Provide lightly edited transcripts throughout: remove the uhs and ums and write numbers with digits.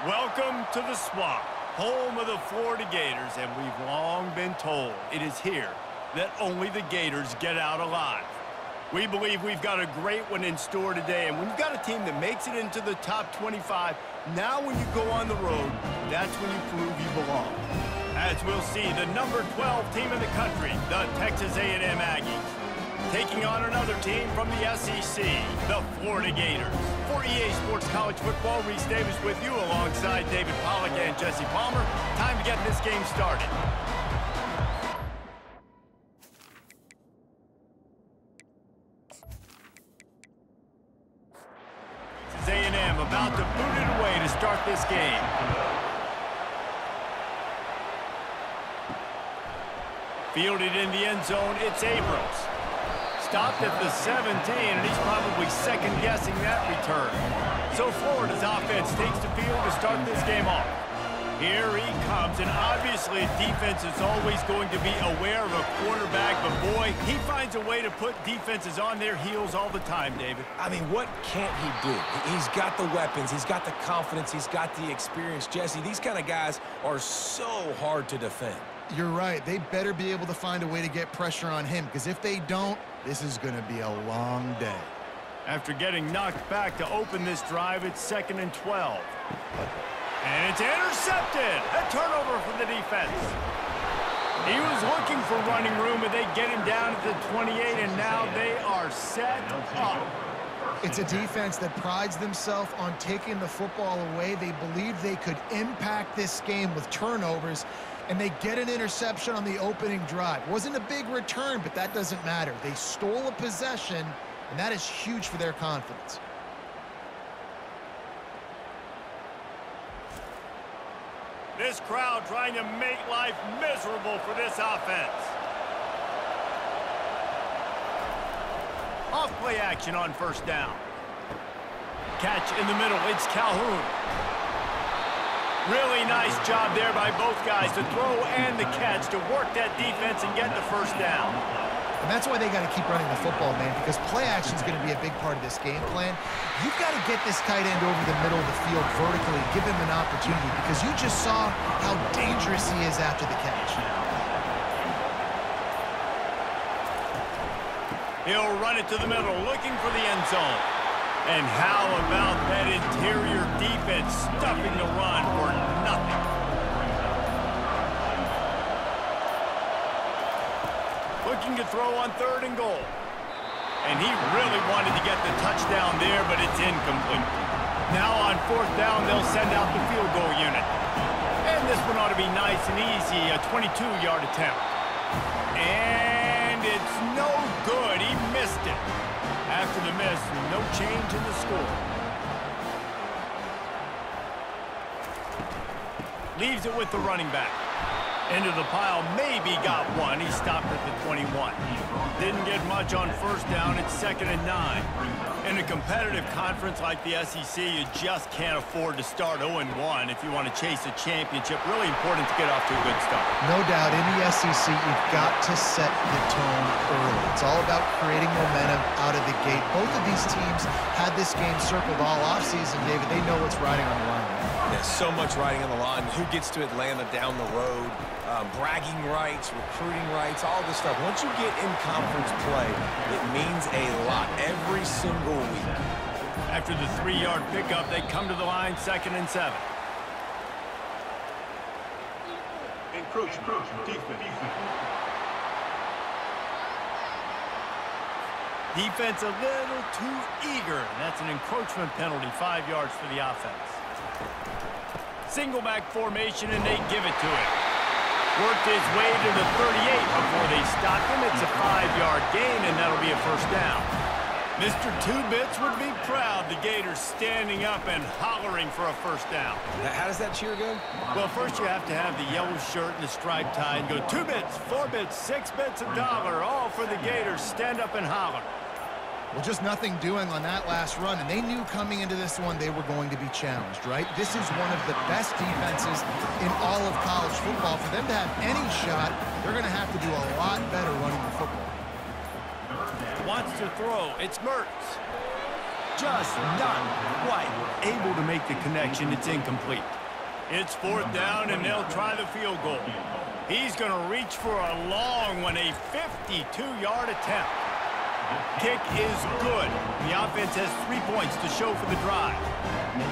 Welcome to the Swamp, home of the Florida Gators, and we've long been told it is here that only the Gators get out alive. We believe we've got a great one in store today, and when you've got a team that makes it into the top 25, now when you go on the road, that's when you prove you belong. As we'll see, the number 12 team in the country, the Texas A&M Aggies, taking on another team from the SEC, the Florida Gators. For EA Sports College Football, Reese Davis with you alongside David Pollack and Jesse Palmer. Time to get this game started. This is A&M about to boot it away to start this game. Fielded in the end zone, it's Abrams. Stopped at the 17, and he's probably second-guessing that return. So Florida's offense takes the field to start this game off. Here he comes, and obviously defense is always going to be aware of a quarterback, but boy, he finds a way to put defenses on their heels all the time, David. I mean, what can't he do? He's got the weapons, he's got the confidence, he's got the experience. Jesse, these kind of guys are so hard to defend. You're right. They better be able to find a way to get pressure on him, because if they don't, this is going to be a long day. After getting knocked back to open this drive, it's 2nd and 12. And it's intercepted. A turnover for the defense. He was looking for running room, but they get him down at the 28, and now they are set up. It's a defense that prides themselves on taking the football away. They believe they could impact this game with turnovers, and they get an interception on the opening drive. Wasn't a big return, but that doesn't matter. They stole a possession, and that is huge for their confidence. This crowd trying to make life miserable for this offense. Off play action on first down. Catch in the middle, it's Calhoun. Really nice job there by both guys to throw and the catch to work that defense and get the first down. And that's why they got to keep running the football, man, because play action is going to be a big part of this game plan. You've got to get this tight end over the middle of the field vertically, give him an opportunity, because you just saw how dangerous he is after the catch. He'll run it to the middle, looking for the end zone. And how about that interior defense stuffing the run for nothing? Looking to throw on 3rd and goal. And he really wanted to get the touchdown there, but it's incomplete. Now on 4th down, they'll send out the field goal unit. And this one ought to be nice and easy, a 22-yard attempt. And it's no good. He missed it. After the miss, no change in the score. Leaves it with the running back. Into the pile, maybe got one. He stopped at the 21. Didn't get much on first down. It's 2nd and 9. In a competitive conference like the SEC, you just can't afford to start 0-1 if you want to chase a championship. Really important to get off to a good start. No doubt, in the SEC, you've got to set the tone early. It's all about creating momentum out of the gate. Both of these teams had this game circled all offseason, David. They know what's riding on the line. There's so much riding on the line. Who gets to Atlanta down the road? Bragging rights, recruiting rights, all this stuff. Once you get in conference play, it means a lot every single week. After the 3-yard pickup, they come to the line, 2nd and 7. Encroachment, defense. Defense a little too eager. That's an encroachment penalty, 5 yards for the offense. Single back formation, and they give it to him. Worked his way to the 38 before they stopped him. It's a 5-yard gain, and that'll be a first down. Mr. Two-Bits would be proud. The Gators standing up and hollering for a first down. How does that cheer go? Well, first you have to have the yellow shirt and the striped tie and go 2 bits, 4 bits, 6 bits, $1, all for the Gators. Stand up and holler. Well, just nothing doing on that last run, and they knew coming into this one they were going to be challenged, right? This is one of the best defenses in all of college football. For them to have any shot, they're going to have to do a lot better running the football. Wants to throw. It's Mertz. Just not quite able to make the connection. It's incomplete. It's 4th down, and they'll try the field goal. He's going to reach for a long one, a 52-yard attempt. Kick is good. The offense has 3 points to show for the drive.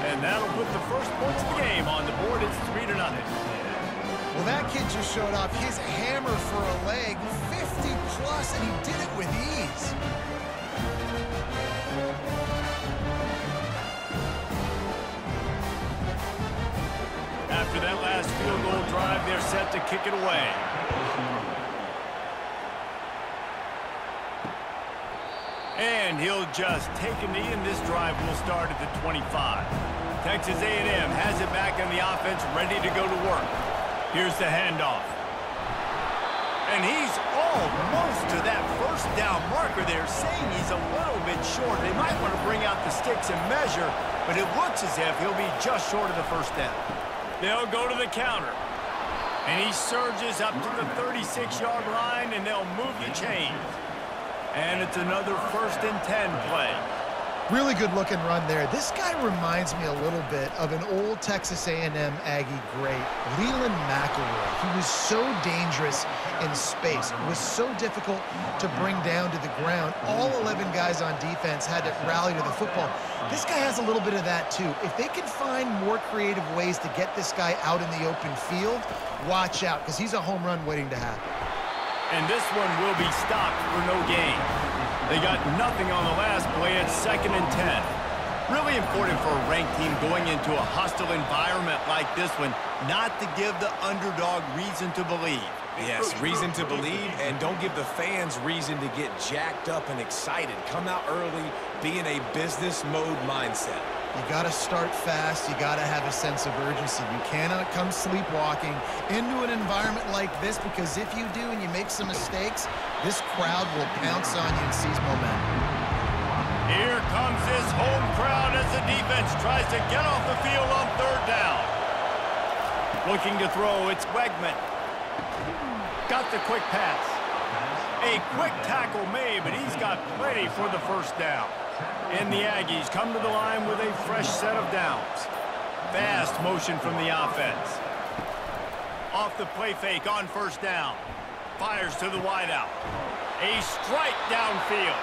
And that'll put the first points of the game on the board. It's 3-0. Well, that kid just showed off his hammer for a leg, 50-plus, and he did it with ease. After that last field goal drive, they're set to kick it away. And he'll just take a knee, and this drive will start at the 25. Texas A&M has it back on the offense, ready to go to work. Here's the handoff. And he's almost to that first down marker there, saying he's a little bit short. They might want to bring out the sticks and measure, but it looks as if he'll be just short of the first down. They'll go to the counter. And he surges up to the 36-yard line, and they'll move the chains. And it's another 1st and 10 play. Really good-looking run there. This guy reminds me a little bit of an old Texas A&M Aggie great, Leland McElroy. He was so dangerous in space. It was so difficult to bring down to the ground. All 11 guys on defense had to rally to the football. This guy has a little bit of that, too. If they can find more creative ways to get this guy out in the open field, watch out, because he's a home run waiting to happen. And this one will be stopped for no gain. They got nothing on the last play at 2nd and 10. Really important for a ranked team going into a hostile environment like this one, not to give the underdog reason to believe. Yes, reason to believe, and don't give the fans reason to get jacked up and excited. Come out early, be in a business mode mindset. You got to start fast. You got to have a sense of urgency. You cannot come sleepwalking into an environment like this, because if you do and you make some mistakes, this crowd will pounce on you and seize momentum. Here comes this home crowd as the defense tries to get off the field on 3rd down. Looking to throw, it's Wegman. Got the quick pass. A quick tackle made, but he's got plenty for the 1st down. And the Aggies come to the line with a fresh set of downs. Fast motion from the offense. Off the play fake on 1st down. Fires to the wideout. A strike downfield.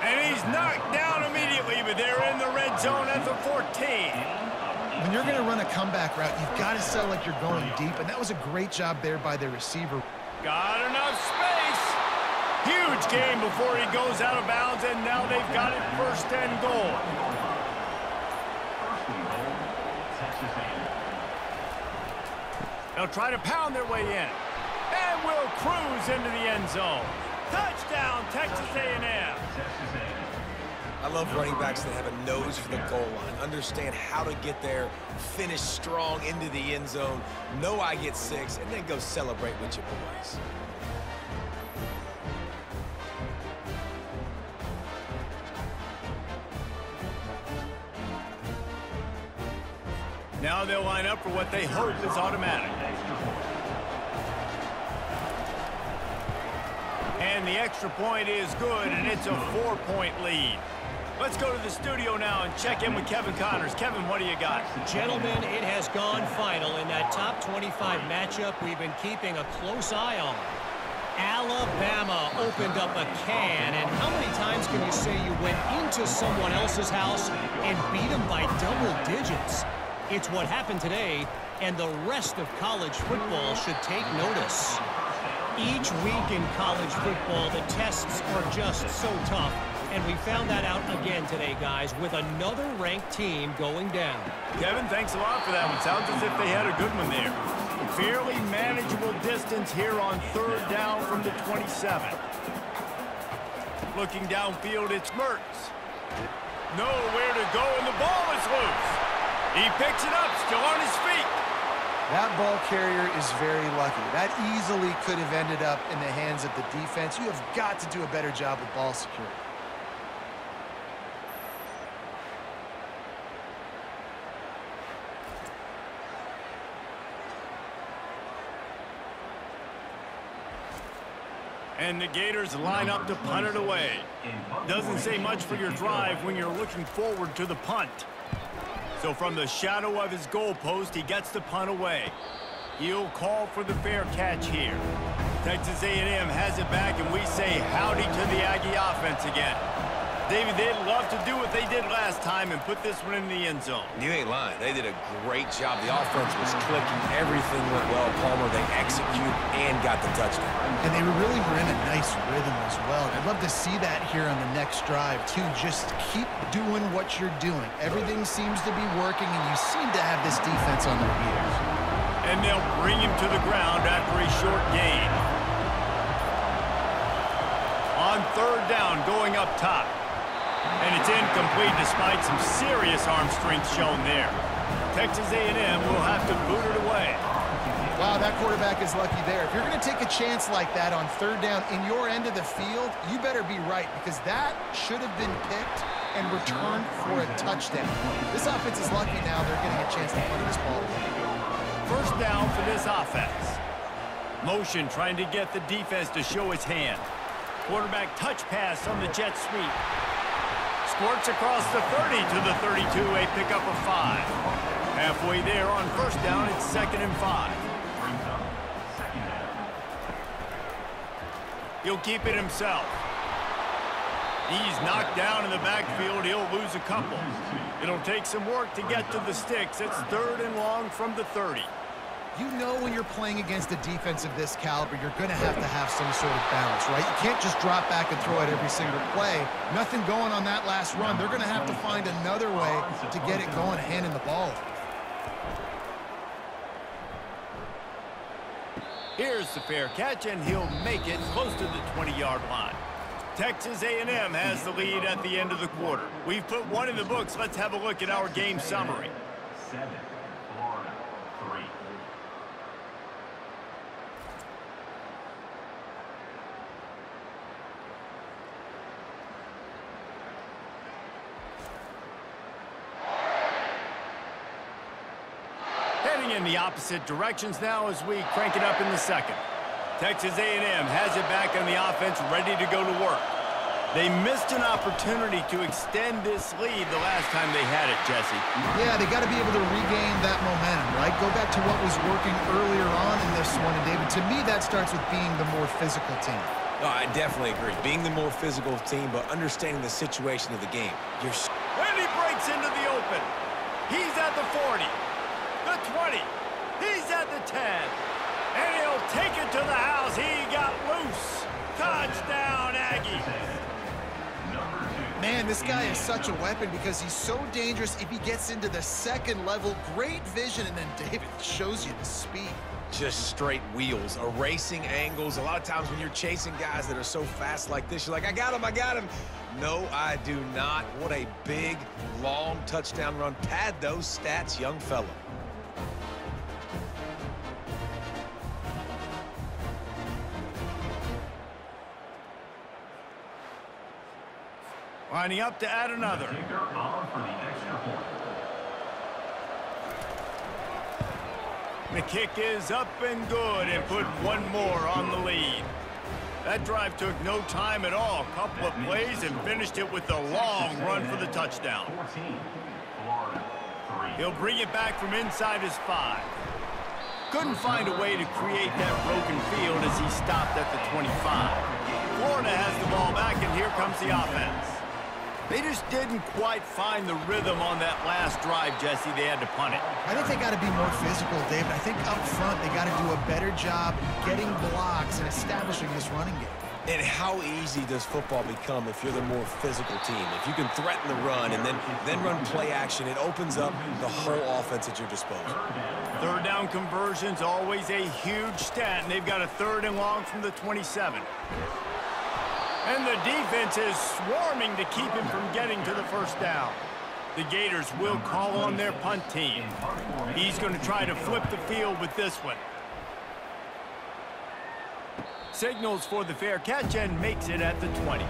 And he's knocked down immediately, but they're in the red zone at the 14. When you're going to run a comeback route, you've got to sell like you're going deep, and that was a great job there by the receiver. Got enough space. Huge game before he goes out of bounds, and now they've got it 1st and goal. They'll try to pound their way in. And will cruise into the end zone. Touchdown, Texas A&M. I love running backs that have a nose for the goal line, understand how to get there, finish strong into the end zone, know I get 6, and then go celebrate with your boys. Now they'll line up for what they hope is automatic. And the extra point is good, and it's a 4-point lead. Let's go to the studio now and check in with Kevin Connors. Kevin, what do you got? Gentlemen, it has gone final in that top 25 matchup we've been keeping a close eye on. Alabama opened up a can, and how many times can you say you went into someone else's house and beat them by double digits? It's what happened today, and the rest of college football should take notice. Each week in college football, the tests are just so tough, and we found that out again today, guys, with another ranked team going down. Kevin, thanks a lot for that one. Sounds as if they had a good one there. Fairly manageable distance here on 3rd down from the 27. Looking downfield, it's Mertz. Nowhere to go, and the ball is loose. He picks it up, still on his feet. That ball carrier is very lucky. That easily could have ended up in the hands of the defense. You have got to do a better job with ball security. And the Gators line up to punt it away. Doesn't say much for your drive when you're looking forward to the punt. So from the shadow of his goalpost, he gets the punt away. He'll call for the fair catch here. Texas A&M has it back, and we say howdy to the Aggie offense again. David, they'd love to do what they did last time and put this one in the end zone. You ain't lying. They did a great job. The offense was clicking. Everything went well. Palmer, they executed and got the touchdown. And they really were in a nice rhythm as well. I'd love to see that here on the next drive, too. Just keep doing what you're doing. Everything seems to be working, and you seem to have this defense on their heels. And they'll bring him to the ground after a short gain. On third down, going up top. And it's incomplete despite some serious arm strength shown there. Texas A&M will have to boot it away. Wow, that quarterback is lucky there. If you're going to take a chance like that on third down in your end of the field, you better be right, because that should have been picked and returned for a touchdown. This offense is lucky now they're getting a chance to punt this ball away. First down for this offense. Motion trying to get the defense to show his hand. Quarterback touch pass on the jet sweep. Squirts across the 30 to the 32, a pickup of 5. Halfway there on first down, it's 2nd and 5. He'll keep it himself. He's knocked down in the backfield. He'll lose a couple. It'll take some work to get to the sticks. It's 3rd and long from the 30. You know when you're playing against a defense of this caliber, you're going to have some sort of balance, right? You can't just drop back and throw it every single play. Nothing going on that last run. They're going to have to find another way to get it going, handing the ball off. Here's the fair catch, and he'll make it close to the 20-yard line. Texas A&M has the lead at the end of the quarter. We've put one in the books. Let's have a look at our game summary. 7, Florida, 3. Heading in the opposite directions now as we crank it up in the second. Texas A&M has it back on the offense, ready to go to work. They missed an opportunity to extend this lead the last time they had it, Jesse. Yeah, they got to be able to regain that momentum, right? Go back to what was working earlier on in this one. And, David, to me, that starts with being the more physical team. No, I definitely agree. Being the more physical team, but understanding the situation of the game. And he breaks into the open. He's at the 40, the 20. He's at the 10. And he'll take it to the house. He got loose. Touchdown, Aggies. Man, this guy is such a weapon because he's so dangerous if he gets into the second level. Great vision, and then David shows you the speed. Just straight wheels, erasing angles. A lot of times when you're chasing guys that are so fast like this, you're like, I got him, I got him. No, I do not. What a big, long touchdown run. Pad those stats, young fella. Lining up to add another. The kick is up and good and put one more on the lead. That drive took no time at all. A couple of plays and finished it with a long run for the touchdown. He'll bring it back from inside his 5. Couldn't find a way to create that broken field as he stopped at the 25. Florida has the ball back, and here comes the offense. They just didn't quite find the rhythm on that last drive, Jesse. They had to punt it. I think they got to be more physical, David. I think up front they got to do a better job getting blocks and establishing this running game. And how easy does football become if you're the more physical team? If you can threaten the run and then run play action, it opens up the whole offense at your disposal. Third down conversion's always a huge stat, and they've got a 3rd and long from the 27. And the defense is swarming to keep him from getting to the first down. The Gators will call on their punt team. He's going to try to flip the field with this one. Signals for the fair catch and makes it at the 20.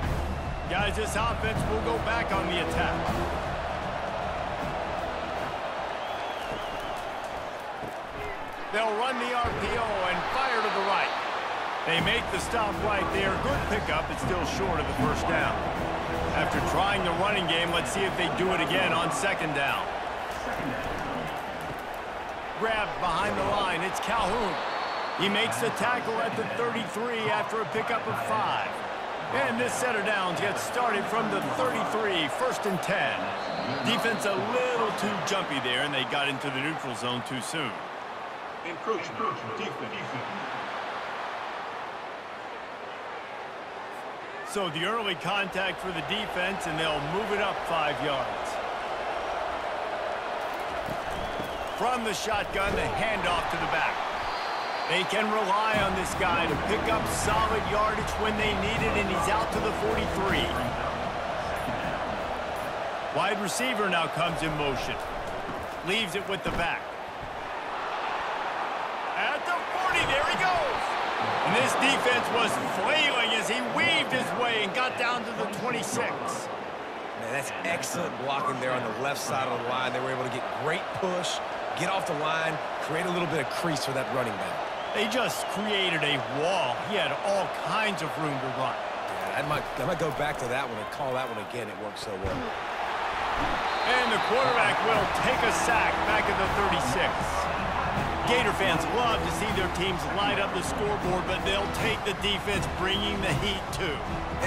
Guys, this offense will go back on the attack. They'll run the RPO and fire to the right. They make the stop right there. Good pickup. It's still short of the first down. After trying the running game, let's see if they do it again on 2nd down. grab behind the line. It's Calhoun. He makes the tackle at the 33 after a pickup of 5. And this set of downs gets started from the 33, 1st and 10. Defense a little too jumpy there, and they got into the neutral zone too soon. Encroachment. Defense. So the early contact for the defense, and they'll move it up 5 yards. From the shotgun, the handoff to the back. They can rely on this guy to pick up solid yardage when they need it, and he's out to the 43. Wide receiver now comes in motion. Leaves it with the back. At the 40, there he goes. And this defense was flailing as he weaved his way and got down to the 26. Man, that's excellent blocking there on the left side of the line. They were able to get great push, get off the line, create a little bit of crease for that running back. They just created a wall. He had all kinds of room to run. Yeah, I might go back to that one and call that one again. It worked so well. And the quarterback will take a sack back at the 36. Gator fans love to see their teams light up the scoreboard, but they'll take the defense bringing the heat too.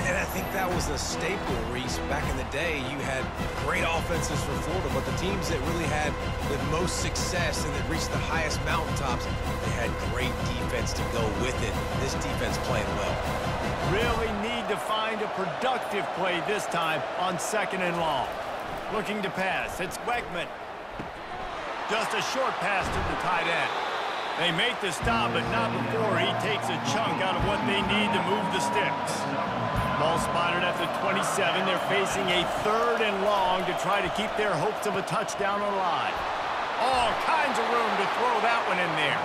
And I think that was a staple, Reese. Back in the day, you had great offenses for Florida, but the teams that really had the most success and that reached the highest mountaintops, they had great defense to go with it. This defense playing well. Really need to find a productive play this time on 2nd and long. Looking to pass. It's Weckman. Just a short pass to the tight end. They make the stop, but not before he takes a chunk out of what they need to move the sticks. Ball spotted at the 27. They're facing a 3rd and long to try to keep their hopes of a touchdown alive. All kinds of room to throw that one in there.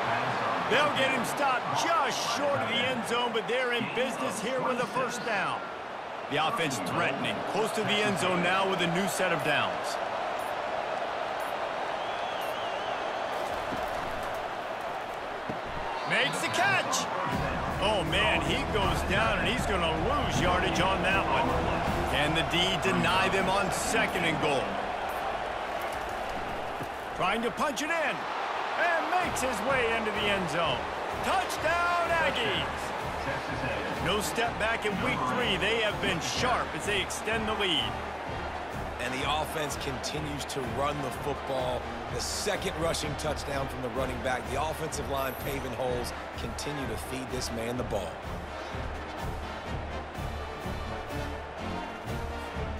They'll get him stopped just short of the end zone, but they're in business here with a 1st down. The offense threatening, close to the end zone now with a new set of downs. Makes the catch. Oh, man, he goes down, and he's going to lose yardage on that one. Can the D deny them on 2nd and goal? Trying to punch it in, and makes his way into the end zone. Touchdown, Aggies. No step back in week 3. They have been sharp as they extend the lead. And the offense continues to run the football. The 2nd rushing touchdown from the running back. The offensive line paving holes. Continue to feed this man the ball.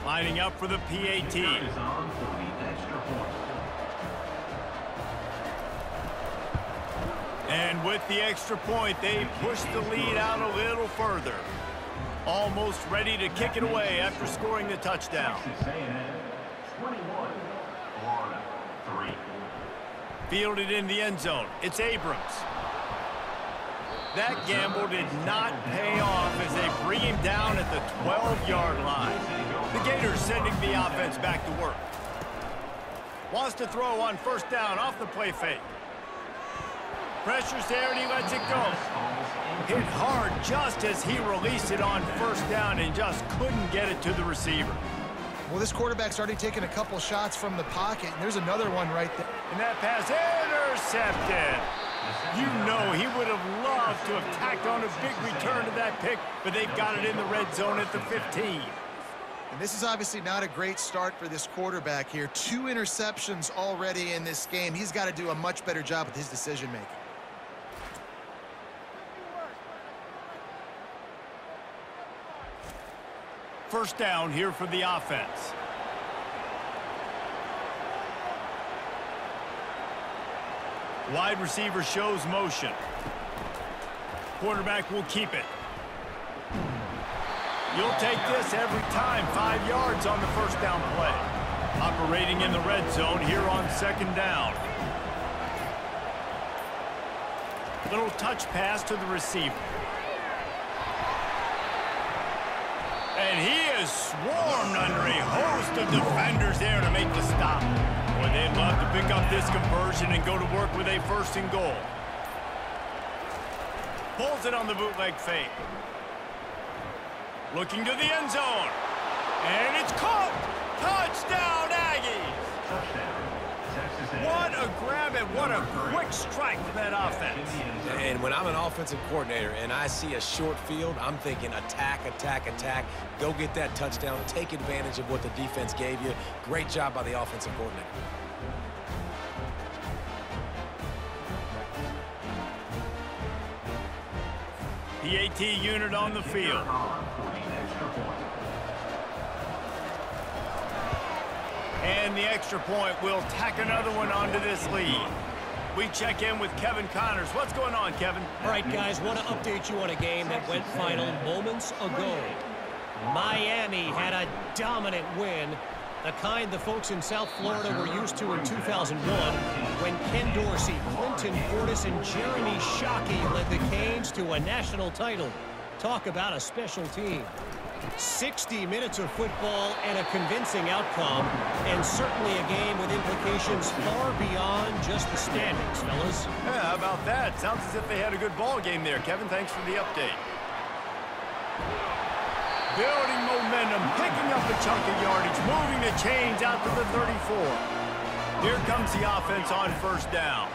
Lining up for the PAT. And with the extra point, they push the lead out a little further. Almost ready to kick it away after scoring the touchdown. 21, Florida, 3. Fielded in the end zone. It's Abrams. That gamble did not pay off as they bring him down at the 12-yard line. The Gators sending the offense back to work. Wants to throw on 1st down off the play fake. Pressure's there, and he lets it go. Hit hard just as he released it on 1st down and just couldn't get it to the receiver. Well, this quarterback's already taken a couple shots from the pocket, and there's another one right there. And that pass intercepted. You know he would have loved to have tacked on a big return to that pick, but they've got it in the red zone at the 15. And this is obviously not a great start for this quarterback here. 2 interceptions already in this game. He's got to do a much better job with his decision-making. First down here for the offense. Wide receiver shows motion. Quarterback will keep it. You'll take this every time. 5 yards on the 1st down play. Operating in the red zone here on 2nd down. Little touch pass to the receiver. And he is swarmed under a host of defenders there to make the stop. Boy, they'd love to pick up this conversion and go to work with a 1st and goal. Pulls it on the bootleg fake. Looking to the end zone. And it's caught. Touchdown, Aggies. Touchdown, Texas A&M. What a grab, and what a quick strike for that offense. And when I'm an offensive coordinator and I see a short field, I'm thinking attack, attack, attack. Go get that touchdown. Take advantage of what the defense gave you. Great job by the offensive coordinator. PAT unit on the field. And the extra point will tack another one onto this lead. We check in with Kevin Connors. What's going on, Kevin? All right, guys, want to update you on a game that went final moments ago. Miami had a dominant win, the kind the folks in South Florida were used to in 2001 when Ken Dorsey, Clinton Portis, and Jeremy Shockey led the Canes to a national title. Talk about a special team. 60 minutes of football and a convincing outcome, and certainly a game with implications far beyond just the standings, fellas. Yeah, how about that? Sounds as if they had a good ball game there. Kevin, thanks for the update. Building momentum, picking up a chunk of yardage, moving the chains out to the 34. Here comes the offense on first down.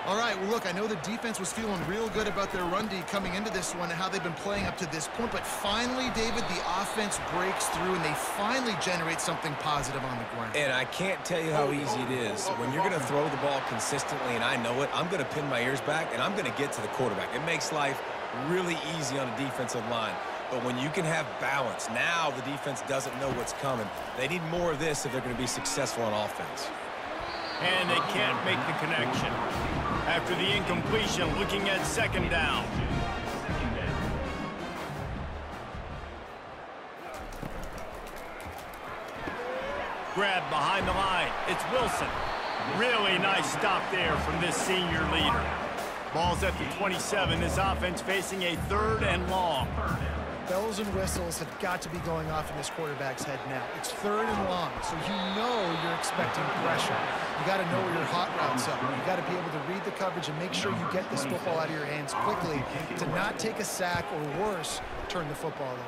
All right, well, look, I know the defense was feeling real good about their run D coming into this one and how they've been playing up to this point, but finally, David, the offense breaks through and they finally generate something positive on the ground. And I can't tell you how easy it is. When you're going to throw the ball consistently, and I know it, I'm going to pin my ears back, and I'm going to get to the quarterback. It makes life really easy on a defensive line. But when you can have balance, now the defense doesn't know what's coming. They need more of this if they're going to be successful on offense. And they can't make the connection. After the incompletion, looking at second down. Grab behind the line. It's Wilson. Really nice stop there from this senior leader. Ball's at the 27. This offense facing a 3rd and long. Bells and whistles have got to be going off in this quarterback's head now. It's 3rd and long, so you know you're expecting pressure. You got to know where your hot routes are. You got to be able to read the coverage and make sure you get this football out of your hands quickly to not take a sack or worse, turn the football over.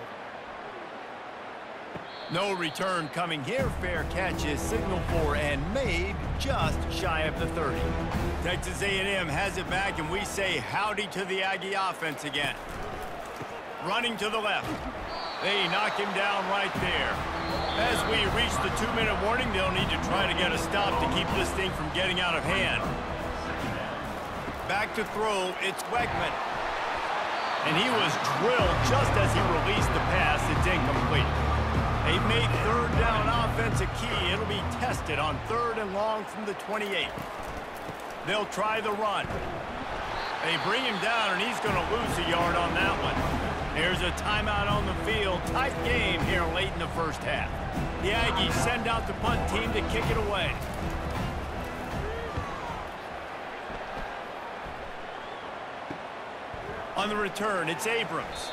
No return coming here. Fair catch is signaled for and made just shy of the 30. Texas A&M has it back, and we say howdy to the Aggie offense again. Running to the left. They knock him down right there. As we reach the 2-minute warning, they'll need to try to get a stop to keep this thing from getting out of hand. Back to throw, it's Wegman. And he was drilled just as he released the pass. It's incomplete. They've made 3rd down offense a key. It'll be tested on 3rd and long from the 28. They'll try the run. They bring him down, and he's going to lose a yard on that one. There's a timeout on the field. Tight game here late in the first half. The Aggies send out the punt team to kick it away. On the return, it's Abrams.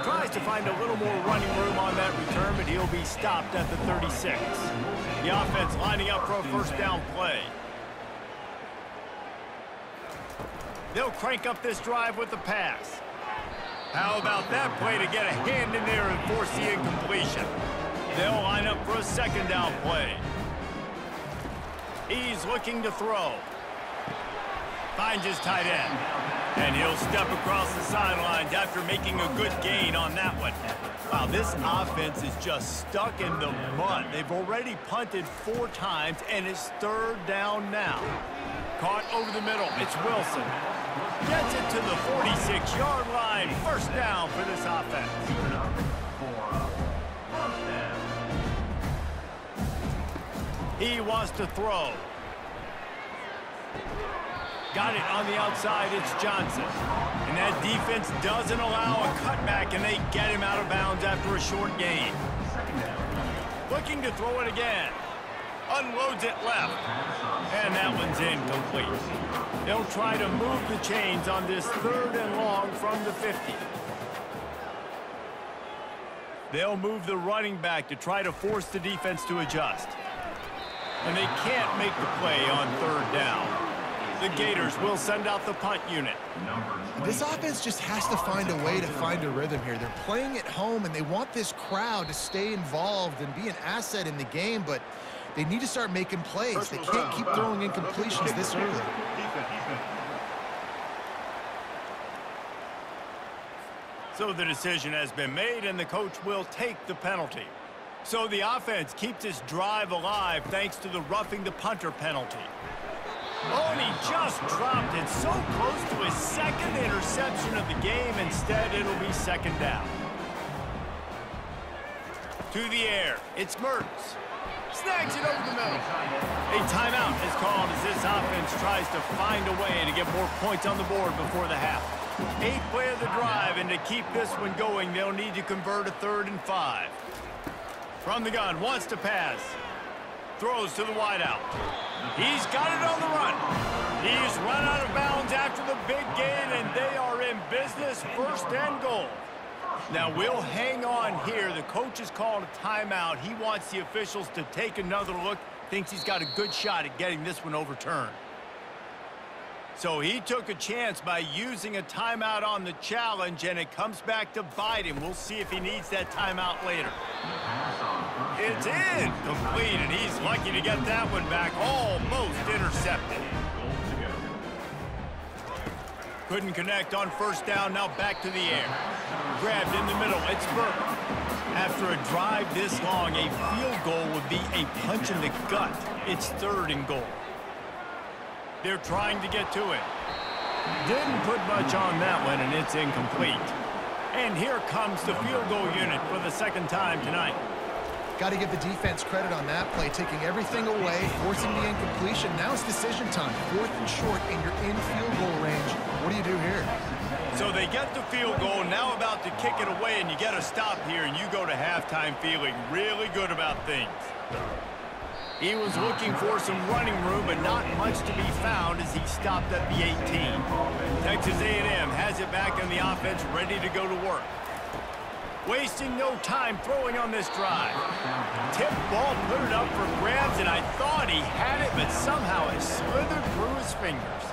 Tries to find a little more running room on that return, but he'll be stopped at the 36. The offense lining up for a first down play. They'll crank up this drive with the pass. How about that play to get a hand in there and force the incompletion? They'll line up for a second down play. He's looking to throw. Finds his tight end. And he'll step across the sidelines after making a good gain on that one. Wow, this offense is just stuck in the mud. They've already punted 4 times, and it's 3rd down now. Caught over the middle. It's Wilson. Gets it to the 46-yard line. First down for this offense. He wants to throw. Got it on the outside. It's Johnson. And that defense doesn't allow a cutback, and they get him out of bounds after a short gain. Looking to throw it again. Unloads it left. And that one's incomplete. They'll try to move the chains on this 3rd and long from the 50. They'll move the running back to try to force the defense to adjust. And they can't make the play on 3rd down. The Gators will send out the punt unit. This offense just has to find a way to find a rhythm here. They're playing at home, and they want this crowd to stay involved and be an asset in the game, but They need to start making plays. They can't keep throwing incompletions this early. So the decision has been made, and the coach will take the penalty. So the offense keeps this drive alive thanks to the roughing the punter penalty. Oh, and he just dropped it so close to his second interception of the game. Instead, it'll be second down. To the air, it's Mertz. Snags it over the middle. A timeout is called as this offense tries to find a way to get more points on the board before the half. 8th play of the drive, and to keep this one going, they'll need to convert a 3rd and 5. From the gun, wants to pass. Throws to the wideout. He's got it on the run. He's run out of bounds after the big gain, and they are in business, 1st and goal. Now, we'll hang on here. The coach has called a timeout. He wants the officials to take another look. Thinks he's got a good shot at getting this one overturned. So he took a chance by using a timeout on the challenge, and it comes back to bite him. We'll see if he needs that timeout later. It's incomplete, and he's lucky to get that one back. Almost intercepted. Couldn't connect on 1st down. Now back to the air. Grabbed in the middle. It's Burke. After a drive this long, a field goal would be a punch in the gut. It's 3rd and goal. They're trying to get to it. Didn't put much on that one, and it's incomplete. And here comes the field goal unit for the 2nd time tonight. Got to give the defense credit on that play, taking everything away, forcing the incompletion. Now it's decision time. 4th and short, and you're in field goal range. What do you do here? So they get the field goal, now about to kick it away, and you get a stop here, and you go to halftime feeling really good about things. He was looking for some running room, but not much to be found as he stopped at the 18. Texas A&M has it back in the offense, ready to go to work. Wasting no time throwing on this drive. Tip ball, put it up for grabs, and I thought he had it, but somehow it slithered through his fingers.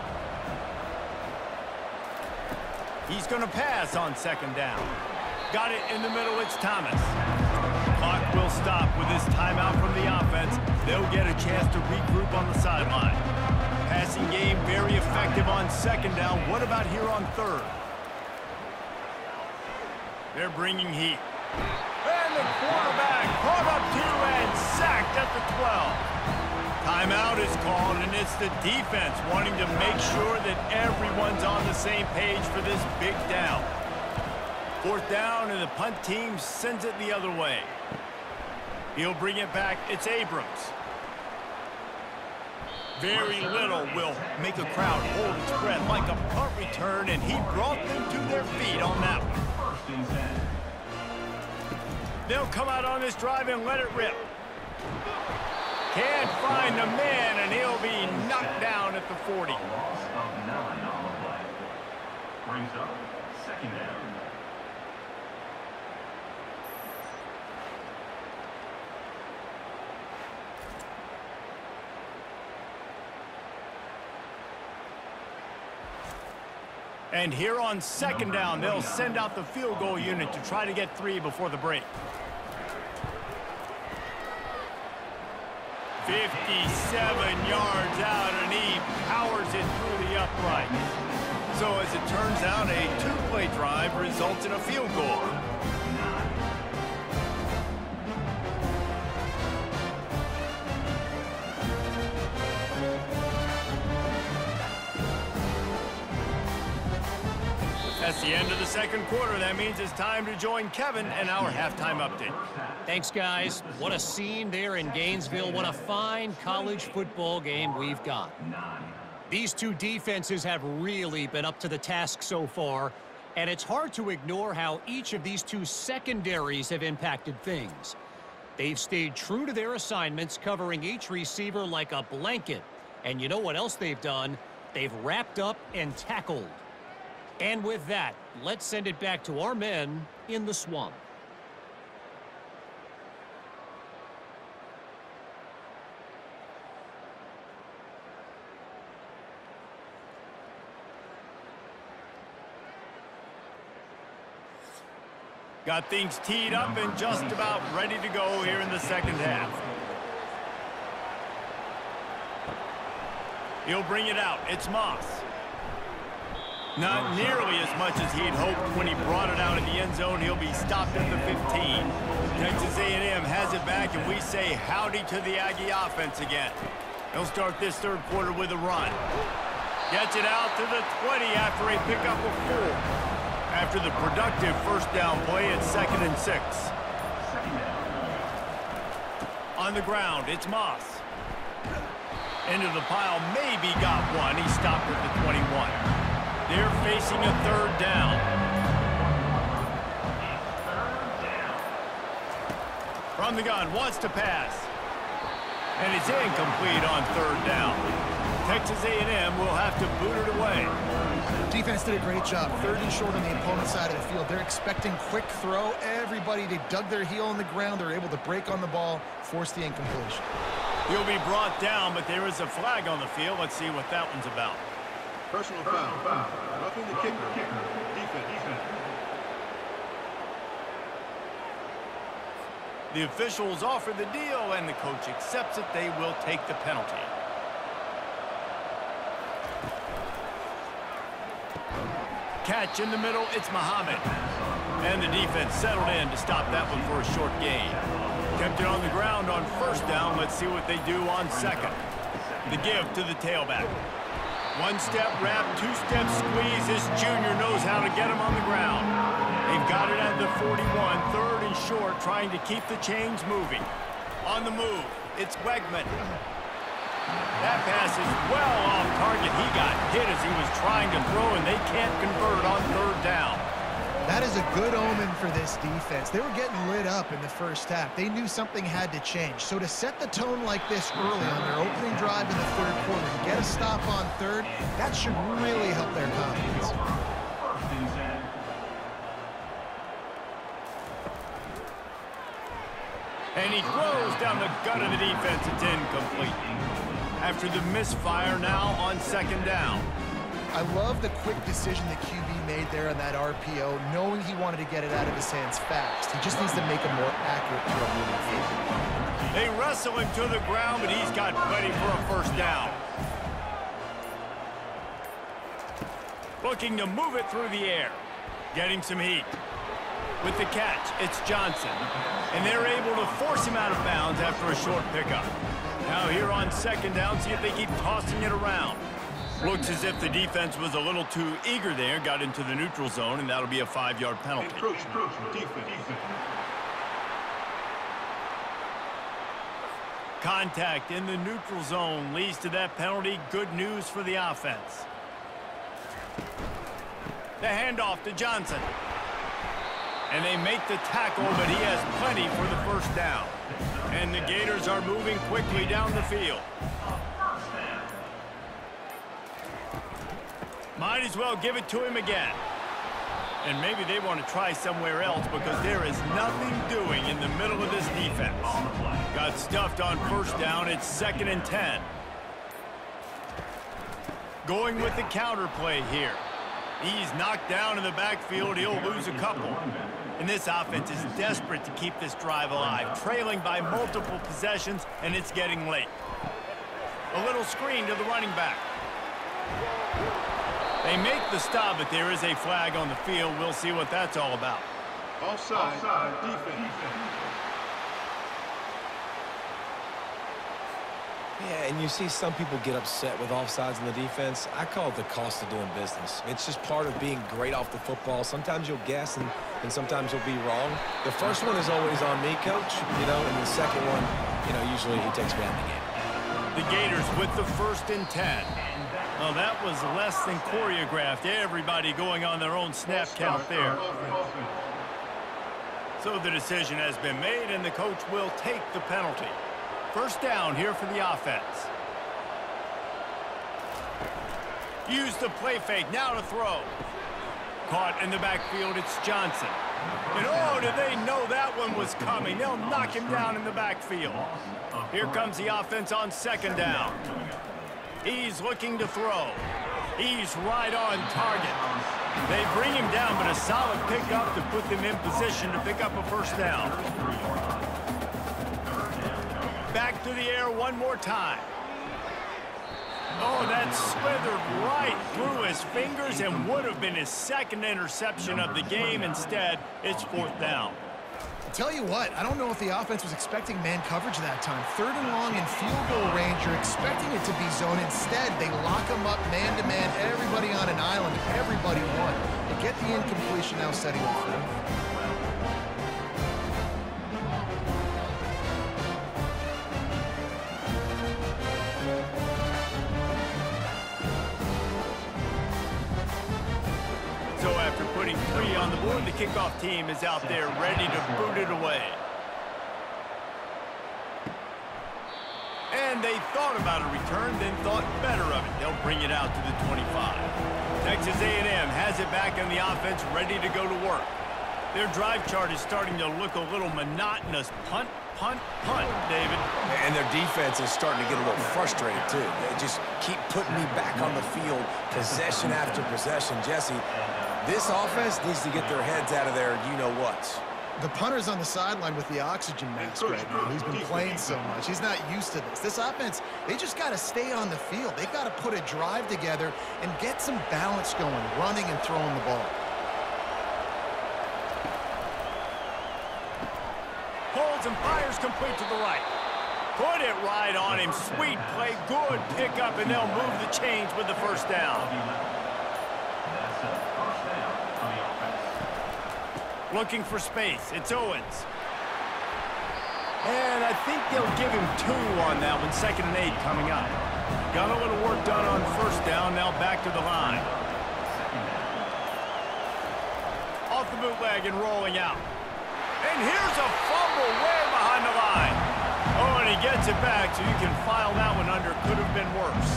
He's going to pass on 2nd down. Got it in the middle, it's Thomas. Clock will stop with this timeout from the offense. They'll get a chance to regroup on the sideline. Passing game very effective on 2nd down. What about here on 3rd? They're bringing heat. And the quarterback caught up to and sacked at the 12. Timeout is called, and it's the defense wanting to make sure that everyone's on the same page for this big down. 4th down, and the punt team sends it the other way. He'll bring it back. It's Abrams. Very little will make a crowd hold its breath like a punt return, and he brought them to their feet on that one. They'll come out on this drive and let it rip. Can't find the man, and he'll be knocked down at the 40. Loss of 9 on the play. Brings up 2nd down. And here on 2nd down, they'll send out the field goal unit to try to get 3 before the break. 57 yards out, and he powers it through the upright. So as it turns out, a 2-play drive results in a field goal. That's the end of the 2nd quarter. That means it's time to join Kevin and our halftime update. Thanks, guys. What a scene there in Gainesville. What a fine college football game we've got. These two defenses have really been up to the task so far, and it's hard to ignore how each of these two secondaries have impacted things. They've stayed true to their assignments, covering each receiver like a blanket. And you know what else they've done? They've wrapped up and tackled. And with that, let's send it back to our men in the swamp. Got things teed up and just about ready to go here in the 2nd half. He'll bring it out. It's Moss. Not nearly as much as he'd hoped when he brought it out in the end zone. He'll be stopped at the 15. Texas A&M has it back, and we say howdy to the Aggie offense again. They'll start this third quarter with a run. Gets it out to the 20 after a pickup of 4. After the productive first down play, it's 2nd and 6. On the ground, it's Moss. Into the pile, maybe got one. He stopped at the 21. They're facing a 3rd down. From the gun, wants to pass. And it's incomplete on 3rd down. Texas A&M will have to boot it away. Defense did a great job. 3rd and short on the opponent's side of the field. They're expecting quick throw. Everybody, they dug their heel on the ground. They're able to break on the ball, force the incompletion. He'll be brought down, but there is a flag on the field. Let's see what that one's about. Personal foul. Roughing the kicker. Defense. The officials offer the deal, and the coach accepts it. They will take the penalty. Catch in the middle, it's Muhammad. And the defense settled in to stop that one for a short gain. Kept it on the ground on 1st down. Let's see what they do on 2nd. The give to the tailback. 1-step wrap, 2-step squeeze. This junior knows how to get him on the ground. They've got it at the 41, 3rd and short, trying to keep the chains moving. On the move, it's Wegman. That pass is well off target. He got hit as he was trying to throw, and they can't convert on 3rd down. That is a good omen for this defense. They were getting lit up in the first half. They knew something had to change. So to set the tone like this early on their opening drive in the 3rd quarter and get a stop on 3rd, that should really help their confidence. And he throws down the gut of the defense. It's incomplete. After the misfire, now on 2nd down. I love the quick decision the QB made there on that RPO, knowing he wanted to get it out of his hands fast. He just needs to make a more accurate throw moving forward. They wrestle him to the ground, but he's got plenty for a 1st down. Looking to move it through the air. Getting some heat. With the catch, it's Johnson. And they're able to force him out of bounds after a short pickup. Now here on 2nd down, see if they keep tossing it around. Looks as if the defense was a little too eager there, got into the neutral zone, and that'll be a 5-yard penalty. Defense. Contact in the neutral zone leads to that penalty. Good news for the offense. The handoff to Johnson. And they make the tackle, but he has plenty for the 1st down. And the Gators are moving quickly down the field. Might as well give it to him again. And maybe they want to try somewhere else because there is nothing doing in the middle of this defense. Got stuffed on 1st down. It's 2nd and 10. Going with the counter play here. He's knocked down in the backfield. He'll lose a couple. And this offense is desperate to keep this drive alive, trailing by multiple possessions, and it's getting late. A little screen to the running back. They make the stop, but there is a flag on the field. We'll see what that's all about. Offside. Defense. Yeah, and you see some people get upset with offsides in the defense. I call it the cost of doing business. It's just part of being great off the football. Sometimes you'll guess, and sometimes you'll be wrong. The first one is always on me, Coach, and the second one, usually he takes me out of the game. The Gators with the 1st and 10. Well, that was less than choreographed. Everybody going on their own snap count there. So the decision has been made, and the coach will take the penalty. 1st down here for the offense. Use the play fake, now to throw. Caught in the backfield, it's Johnson. And oh, did they know that one was coming? They'll knock him down in the backfield. Here comes the offense on 2nd down. He's looking to throw. He's right on target. They bring him down, but a solid pickup to put them in position to pick up a 1st down. Back to the air one more time. Oh, that slithered right through his fingers and would have been his second interception of the game. Instead, it's 4th down. Tell you what, I don't know if the offense was expecting man coverage that time. 3rd and long in field goal range, you're expecting it to be zone. Instead, they lock them up man-to-man, everybody on an island, everybody won. They get the incompletion now setting up 4th. So after putting 3 on the board, the kickoff team is out there ready to boot it away. And they thought about a return, then thought better of it. They'll bring it out to the 25. Texas A&M has it back on the offense, ready to go to work. Their drive chart is starting to look a little monotonous. Punt, punt, punt, David. And their defense is starting to get a little frustrated, too. They just keep putting me back on the field, possession after possession. Jesse, this offense needs to get their heads out of there, you-know-what. The punter's on the sideline with the oxygen mask right now. He's been playing so much. He's not used to this. This offense, they just got to stay on the field. They've got to put a drive together and get some balance going, running and throwing the ball. Holds and fires complete to the right. Put it right on him. Sweet play. Good pickup, and they'll move the chains with the 1st down. That's a 1st down on the offense. Looking for space. It's Owens. And I think they'll give him 2 on that one. 2nd and 8 coming up. Got a little work done on 1st down. Now back to the line. Off the bootleg and rolling out. And here's a fumble way behind the line. Oh, and he gets it back, so you can file that one under. Could have been worse.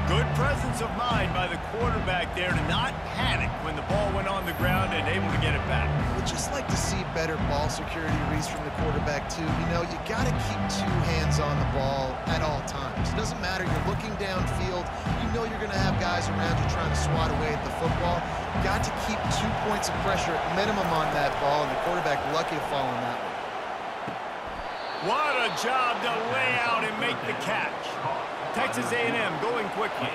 Good presence of mind by the quarterback there to not panic when the ball went on the ground and able to get it back. Would just like to see better ball security, Reese, from the quarterback, too. You know, you got to keep 2 hands on the ball at all times. It doesn't matter. You're looking downfield. You know you're going to have guys around you trying to swat away at the football. Got to keep 2 points of pressure at minimum on that ball, and the quarterback lucky to fall on that one. What a job to lay out and make the catch. Texas A&M going quickly.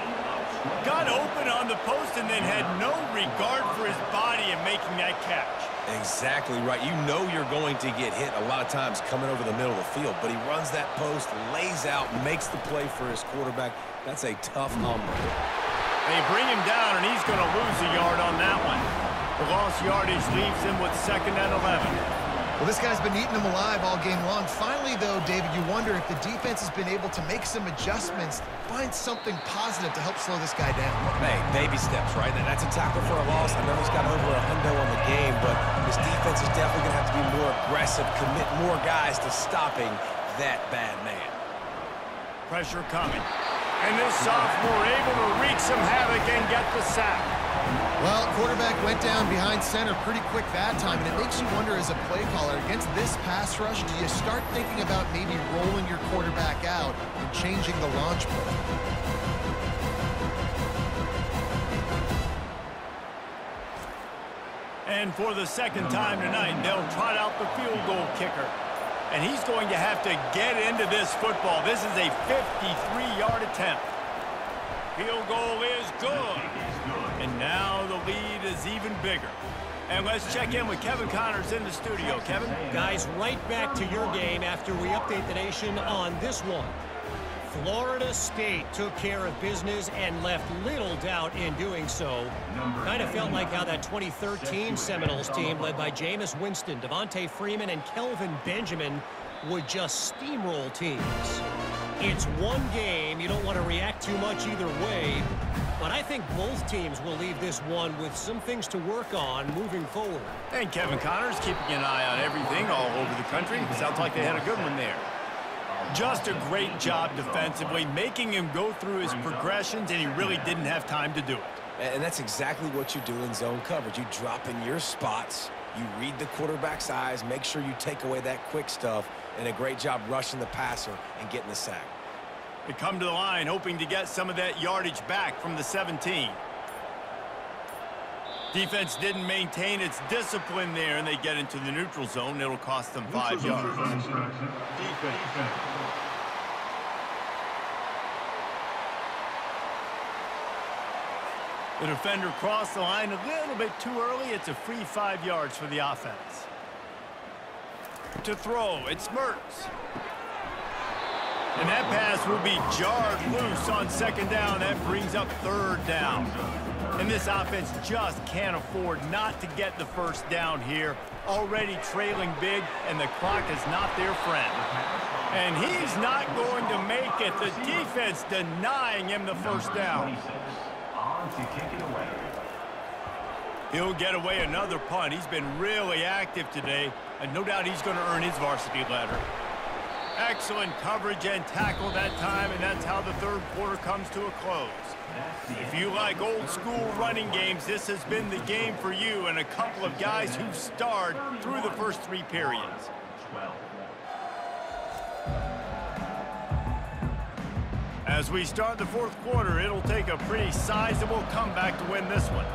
Got open on the post and then had no regard for his body in making that catch. Exactly right. You know you're going to get hit a lot of times coming over the middle of the field, but he runs that post, lays out, makes the play for his quarterback. That's a tough number. They bring him down, and he's going to lose a yard on that one. The lost yardage leaves him with 2nd and 11. Well, this guy's been eating them alive all game long. Finally, though, David, you wonder if the defense has been able to make some adjustments, find something positive to help slow this guy down. Hey, baby steps, right? And that's a tackle for a loss. I know he's got over $100 on the game, but this defense is definitely going to have to be more aggressive, commit more guys to stopping that bad man. Pressure coming. And this sophomore able to wreak some havoc and get the sack. Well, quarterback went down behind center pretty quick that time, and it makes you wonder as a play caller, against this pass rush, do you start thinking about maybe rolling your quarterback out and changing the launch play? And for the 2nd time tonight, they'll trot out the field goal kicker. And he's going to have to get into this football. This is a 53-yard attempt. Field goal is good. And now the lead is even bigger. And let's check in with Kevin Connors in the studio. Kevin? Guys, right back to your game after we update the nation on this one. Florida State took care of business and left little doubt in doing so. Kind of felt like how that 2013 Seminoles team led by Jameis Winston, Devontae Freeman, and Kelvin Benjamin would just steamroll teams. It's one game. You don't want to react too much either way. But I think both teams will leave this one with some things to work on moving forward. And Kevin Connors keeping an eye on everything all over the country. Sounds like they had a good one there. Just a great job defensively, making him go through his progressions, and he really didn't have time to do it. And that's exactly what you do in zone coverage. You drop in your spots, you read the quarterback's eyes, make sure you take away that quick stuff, and a great job rushing the passer and getting the sack. They come to the line hoping to get some of that yardage back from the 17. Defense didn't maintain its discipline there, and they get into the neutral zone. It'll cost them 5 yards. The defender crossed the line a little bit too early. It's a free 5 yards for the offense. To throw, it's Mertz. And that pass will be jarred loose on second down. That brings up third down. And this offense just can't afford not to get the first down here. Already trailing big, and the clock is not their friend. And he's not going to make it. The defense denying him the first down. He'll get away another punt. He's been really active today, and no doubt he's going to earn his varsity letter. Excellent coverage and tackle that time, and that's how the third quarter comes to a close. If you like old-school running games, this has been the game for you and a couple of guys who've starred through the first 3 periods. As we start the fourth quarter, it'll take a pretty sizable comeback to win this one.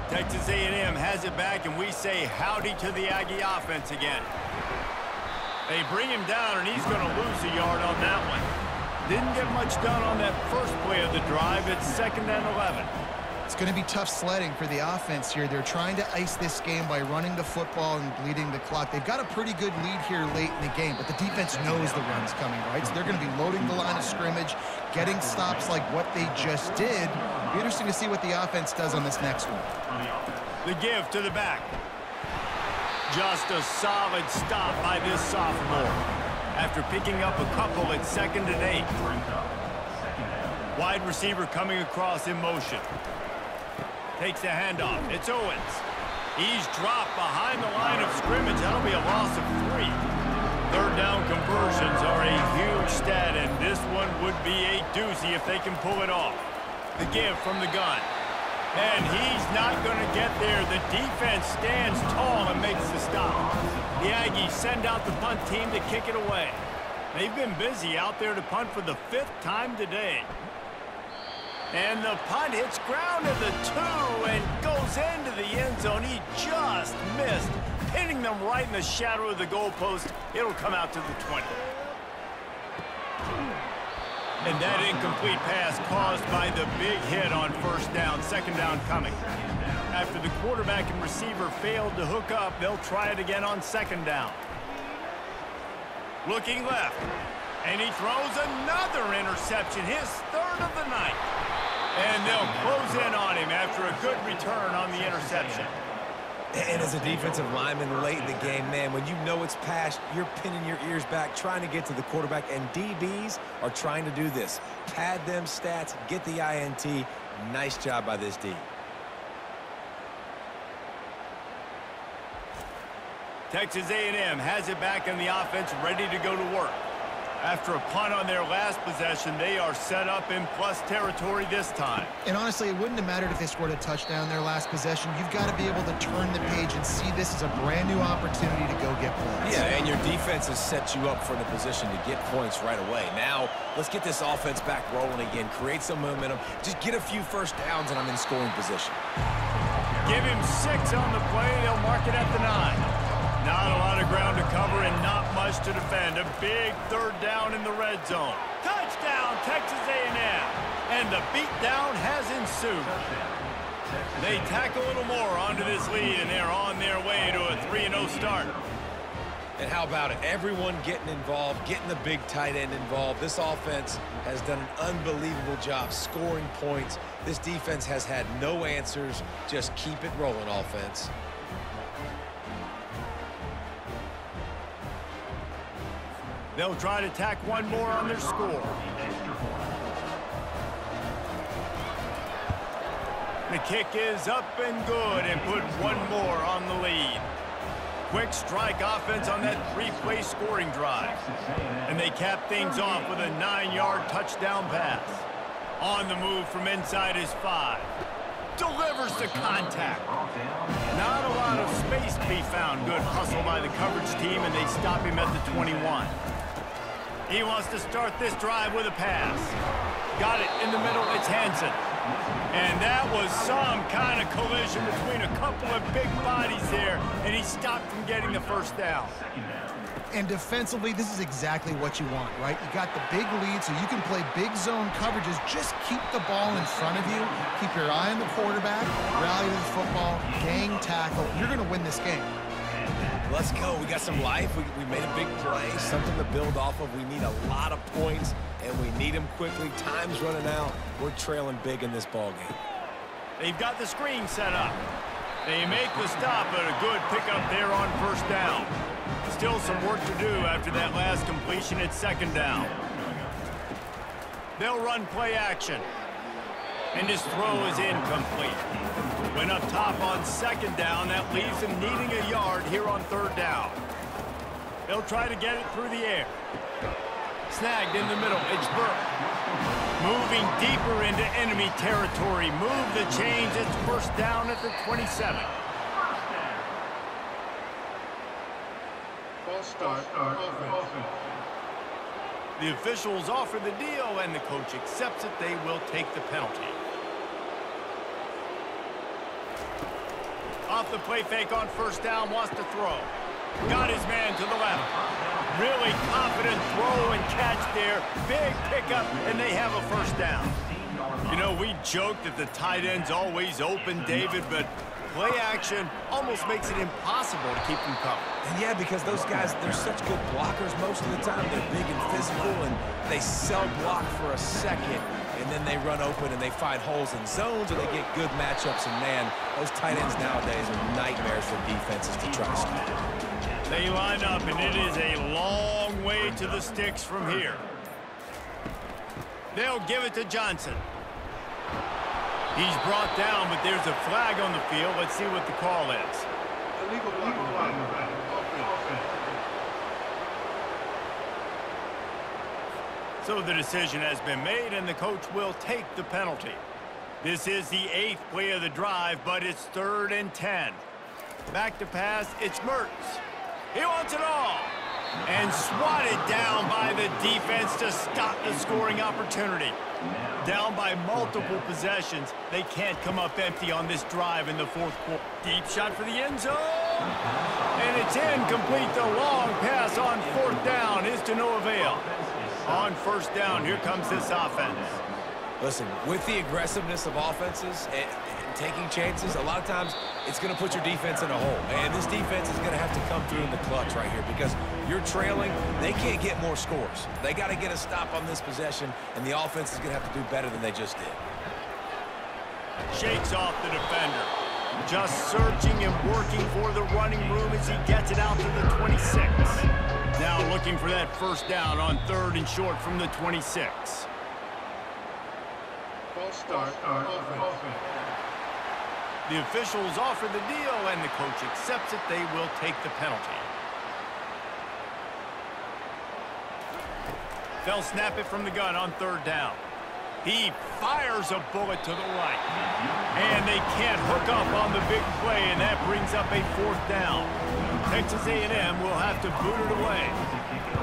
Texas A&M has it back, and we say howdy to the Aggie offense again. They bring him down, and he's going to lose a yard on that one. Didn't get much done on that first play of the drive. It's 2nd and 11. It's going to be tough sledding for the offense here. They're trying to ice this game by running the football and bleeding the clock. They've got a pretty good lead here late in the game, but the defense knows the run's coming, right? So they're going to be loading the line of scrimmage, getting stops like what they just did. It'll be interesting to see what the offense does on this next one. The give to the back. Just a solid stop by this sophomore. After picking up a couple at 2nd and 8. Wide receiver coming across in motion. Takes the handoff. It's Owens. He's dropped behind the line of scrimmage. That'll be a loss of 3. Third down conversions are a huge stat, and this one would be a doozy if they can pull it off. The give from the gun. And he's not going to get there. The defense stands tall and makes the stop. The Aggies send out the punt team to kick it away. They've been busy out there to punt for the 5th time today. And the punt hits ground at the 2 and goes into the end zone. He just missed, hitting them right in the shadow of the goalpost. It'll come out to the 20. And that incomplete pass caused by the big hit on first down, 2nd down coming. After the quarterback and receiver failed to hook up, they'll try it again on 2nd down. Looking left, and he throws another interception, his 3rd of the night. And they'll close in on him after a good return on the interception. And as a defensive lineman late in the game, man, when you know it's past, you're pinning your ears back, trying to get to the quarterback, and DBs are trying to do this. Pad them stats, get the INT. Nice job by this D. Texas A&M has it back in the offense, ready to go to work. After a punt on their last possession, they are set up in plus territory this time. And honestly, it wouldn't have mattered if they scored a touchdown their last possession. You've got to be able to turn the page and see this as a brand new opportunity to go get points. Yeah, and your defense has set you up for the position to get points right away. Now, let's get this offense back rolling again, create some momentum, just get a few first downs, and I'm in scoring position. Give him 6 on the play. They'll mark it at the 9. Not a lot of ground to cover and not much to defend. A big 3rd down in the red zone. Touchdown, Texas A&M. And the beatdown has ensued. They tack a little more onto this lead, and they're on their way to a 3-0 start. And how about it? Everyone getting involved, getting the big tight end involved. This offense has done an unbelievable job scoring points. This defense has had no answers. Just keep it rolling, offense. They'll try to tack one more on their score. The kick is up and good and put one more on the lead. Quick strike offense on that 3-play scoring drive. And they cap things off with a 9-yard touchdown pass. On the move from inside his 5. Delivers to contact. Not a lot of space to be found. Good hustle by the coverage team, and they stop him at the 21. He wants to start this drive with a pass. Got it in the middle. It's Hansen. And that was some kind of collision between a couple of big bodies there, and he stopped from getting the first down. And defensively, this is exactly what you want, right? You got the big lead, so you can play big zone coverages. Just keep the ball in front of you. Keep your eye on the quarterback. Rally to the football. Gang tackle. You're going to win this game. Let's go. We got some life. We made a big play, something to build off of. We need a lot of points, and we need them quickly. Time's running out. We're trailing big in this ball game. They've got the screen set up. They make the stop, but a good pickup there on first down. Still some work to do after that last completion at second down. They'll run play action. And his throw is incomplete. Went up top on second down. That leaves him needing a yard here on third down. They'll try to get it through the air. Snagged in the middle. It's Burke. Moving deeper into enemy territory. Move the chains. It's first down at the 27. False start. Offense. The officials offer the deal, and the coach accepts it. They will take the penalty. Off the play fake on first down, wants to throw. Got his man to the left. Really confident throw and catch there. Big pickup, and they have a first down. You know, we joke that the tight end's always open, David, but play action almost makes it impossible to keep them covered. And yeah, because those guys, they're such good blockers most of the time. They're big and physical, and they sell block for a second, and then they run open and they find holes in zones, or they get good matchups. And man, those tight ends nowadays are nightmares for defenses to try to stop. They line up, and it is a long way to the sticks from here. They'll give it to Johnson. He's brought down, but there's a flag on the field. Let's see what the call is. Illegal block. So the decision has been made, and the coach will take the penalty. This is the 8th play of the drive, but it's 3rd and 10. Back to pass, it's Mertz. He wants it all. And swatted down by the defense to stop the scoring opportunity. Down by multiple possessions. They can't come up empty on this drive in the 4th quarter. Deep shot for the end zone. And it's incomplete. The long pass on 4th down is to no avail. On first down, here comes this offense. Listen, with the aggressiveness of offenses and taking chances, a lot of times it's going to put your defense in a hole. And this defense is going to have to come through in the clutch right here because you're trailing. They can't get more scores. They got to get a stop on this possession, and the offense is going to have to do better than they just did. Shakes off the defender. Just searching and working for the running room as he gets it out to the 26. Now looking for that first down on 3rd and short from the 26. False start. Offense. The officials offer the deal, and the coach accepts it. They will take the penalty. They'll snap it from the gun on 3rd down. He fires a bullet to the right. And they can't hook up on the big play, and that brings up a 4th down. Texas A&M will have to boot it away.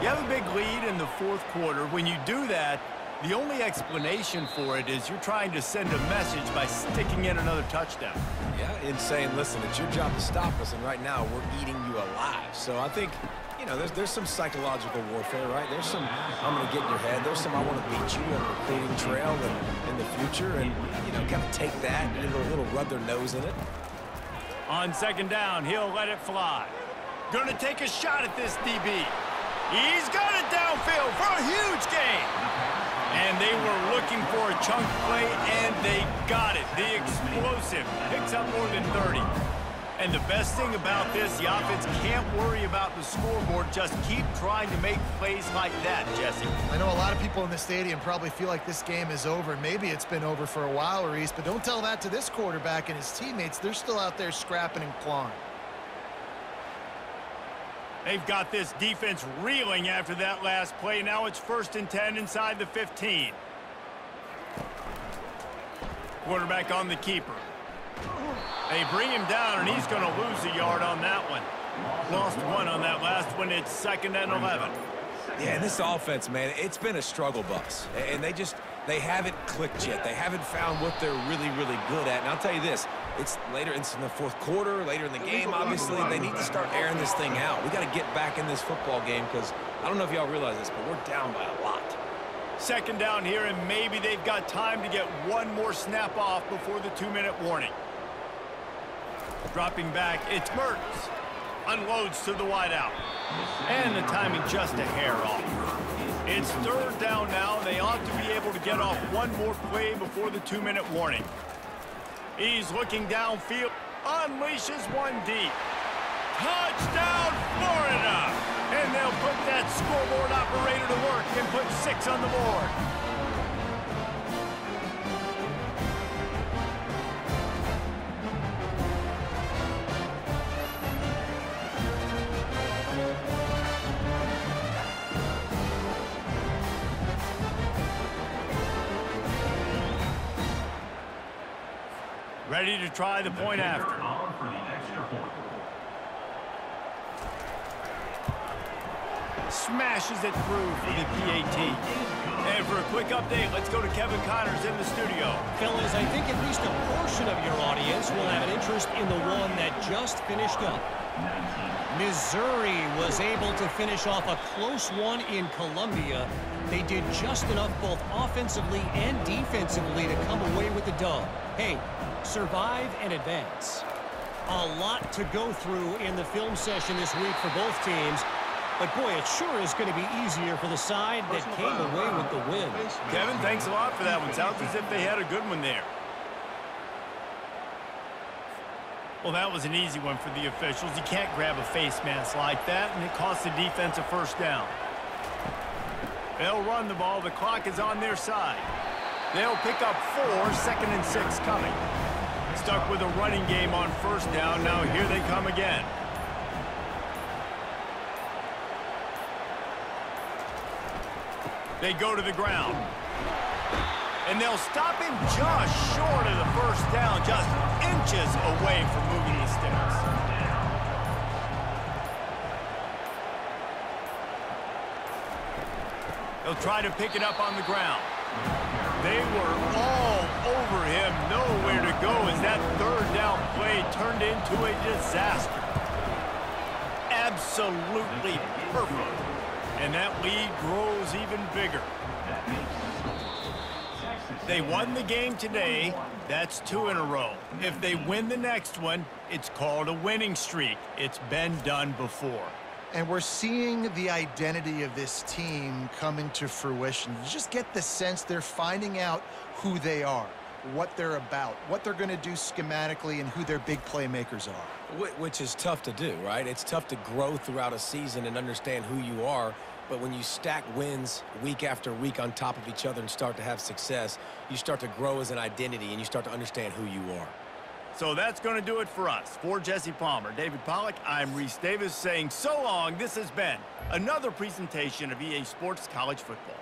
You have a big lead in the 4th quarter. When you do that, the only explanation for it is you're trying to send a message by sticking in another touchdown. Yeah, and saying, listen, it's your job to stop us, and right now we're eating you alive. So I think, you know, there's some psychological warfare, right? There's some, I'm going to get in your head. There's some, I want to beat you on the recruiting trail in the future, and, you know, kind of take that and a little rub their nose in it. On 2nd down, he'll let it fly. Going to take a shot at this DB. He's got it downfield for a huge gain. And they were looking for a chunk play, and they got it. The explosive picks up more than 30. And the best thing about this, the offense can't worry about the scoreboard. Just keep trying to make plays like that, Jesse. I know a lot of people in the stadium probably feel like this game is over. Maybe it's been over for a while, Reese, but don't tell that to this quarterback and his teammates. They're still out there scrapping and clawing. They've got this defense reeling after that last play. Now it's 1st and 10 inside the 15. Quarterback on the keeper. They bring him down, and he's going to lose a yard on that one. Lost 1 on that last one. It's 2nd and 11. Yeah, and this offense, man, it's been a struggle bus. And they They haven't clicked yet. They haven't found what they're really, really good at. And I'll tell you this, it's later, it's in the fourth quarter, later in the game, obviously. They need to start airing this thing out. We got to get back in this football game because I don't know if y'all realize this, but we're down by a lot. Second down here, and maybe they've got time to get one more snap off before the 2-minute warning. Dropping back, it's Mertz. Unloads to the wideout. And the timing just a hair off. It's third down now. They ought to be able to get off one more play before the 2-minute warning. He's looking downfield. Unleashes one deep. Touchdown, Florida! And they'll put that scoreboard operator to work and put 6 on the board. Ready to try the point after. Smashes it through for the PAT. And for a quick update, let's go to Kevin Connors in the studio. Fellas, I think at least a portion of your audience will have an interest in the one that just finished up. Missouri was able to finish off a close one in Columbia. They did just enough both offensively and defensively to come away with the dub. Hey, survive and advance. A lot to go through in the film session this week for both teams. But, boy, it sure is going to be easier for the side that came away with the win. Kevin, thanks a lot for that one. Sounds as if they had a good one there. Well, that was an easy one for the officials. You can't grab a face mask like that, and it costs the defense a first down. They'll run the ball. The clock is on their side. They'll pick up 4, 2nd and 6 coming. Stuck with a running game on first down. Now here they come again. They go to the ground. And they'll stop him just short of the first down, just inches away from moving the sticks. They'll try to pick it up on the ground. They were all over him, nowhere to go as that third down play turned into a disaster. Absolutely perfect. And that lead grows even bigger. They won the game today. That's 2 in a row. If they win the next one, it's called a winning streak. It's been done before. And we're seeing the identity of this team coming to fruition. You just get the sense they're finding out who they are, what they're about, what they're going to do schematically, and who their big playmakers are. Which is tough to do, right? It's tough to grow throughout a season and understand who you are. But when you stack wins week after week on top of each other and start to have success, you start to grow as an identity and you start to understand who you are. So that's going to do it for us. For Jesse Palmer, David Pollack, I'm Reese Davis saying so long. This has been another presentation of EA Sports College Football.